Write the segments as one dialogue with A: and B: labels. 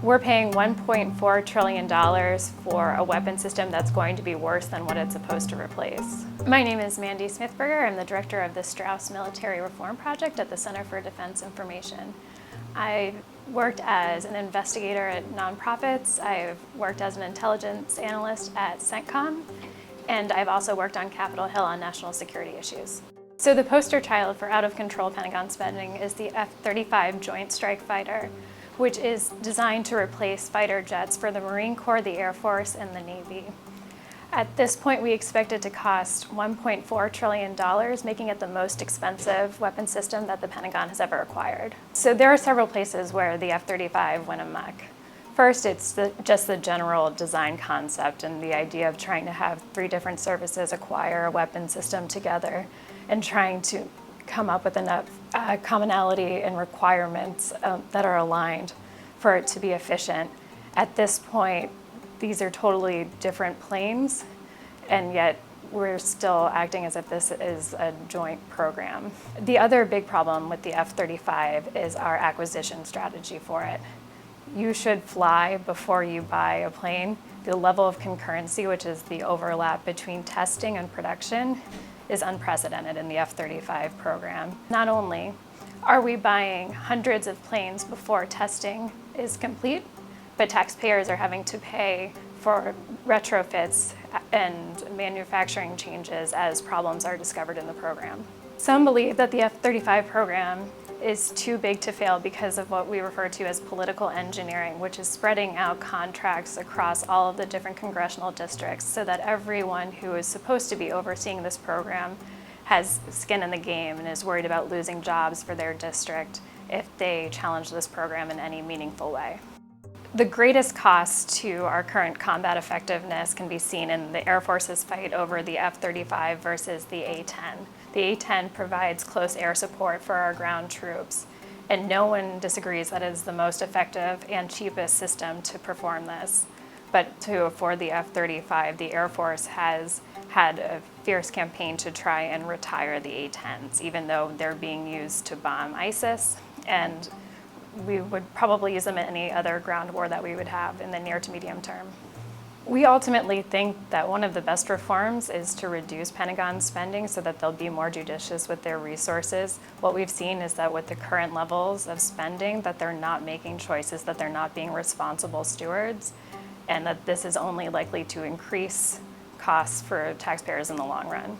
A: We're paying $1.4 trillion for a weapon system that's going to be worse than what it's supposed to replace. My name is Mandy Smithberger. I'm the director of the Straus Military Reform Project at the Center for Defense Information. I worked as an investigator at nonprofits. I've worked as an intelligence analyst at CENTCOM, and I've also worked on Capitol Hill on national security issues. So the poster child for out-of-control Pentagon spending is the F-35 Joint Strike Fighter, which is designed to replace fighter jets for the Marine Corps, the Air Force, and the Navy. At this point, we expect it to cost $1.4 trillion, making it the most expensive weapon system that the Pentagon has ever acquired. So there are several places where the F-35 went amok. First, it's just the general design concept and the idea of trying to have three different services acquire a weapon system together and trying to come up with enough commonality and requirements that are aligned for it to be efficient. At this point, these are totally different planes, and yet we're still acting as if this is a joint program. The other big problem with the F-35 is our acquisition strategy for it. You should fly before you buy a plane. The level of concurrency, which is the overlap between testing and production, is unprecedented in the F-35 program. Not only are we buying hundreds of planes before testing is complete, but taxpayers are having to pay for retrofits and manufacturing changes as problems are discovered in the program. Some believe that the F-35 program is too big to fail because of what we refer to as political engineering, which is spreading out contracts across all of the different congressional districts so that everyone who is supposed to be overseeing this program has skin in the game and is worried about losing jobs for their district if they challenge this program in any meaningful way. The greatest cost to our current combat effectiveness can be seen in the Air Force's fight over the F-35 versus the A-10. The A-10 provides close air support for our ground troops, and no one disagrees that it is the most effective and cheapest system to perform this. But to afford the F-35, the Air Force has had a fierce campaign to try and retire the A-10s, even though they're being used to bomb ISIS, and we would probably use them in any other ground war that we would have in the near to medium term. We ultimately think that one of the best reforms is to reduce Pentagon spending so that they'll be more judicious with their resources. What we've seen is that with the current levels of spending, that they're not making choices, that they're not being responsible stewards, and that this is only likely to increase costs for taxpayers in the long run.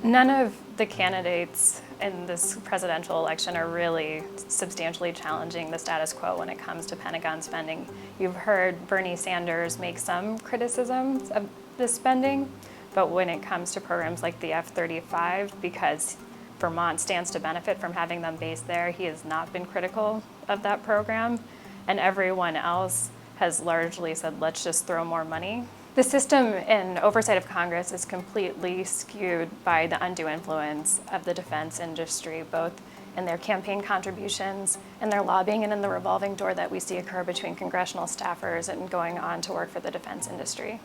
A: None of the candidates in this presidential election are really substantially challenging the status quo when it comes to Pentagon spending. You've heard Bernie Sanders make some criticisms of this spending, but when it comes to programs like the F-35, because Vermont stands to benefit from having them based there, he has not been critical of that program, and everyone else has largely said, let's just throw more money. The system and oversight of Congress is completely skewed by the undue influence of the defense industry, both in their campaign contributions and their lobbying and in the revolving door that we see occur between congressional staffers and going on to work for the defense industry.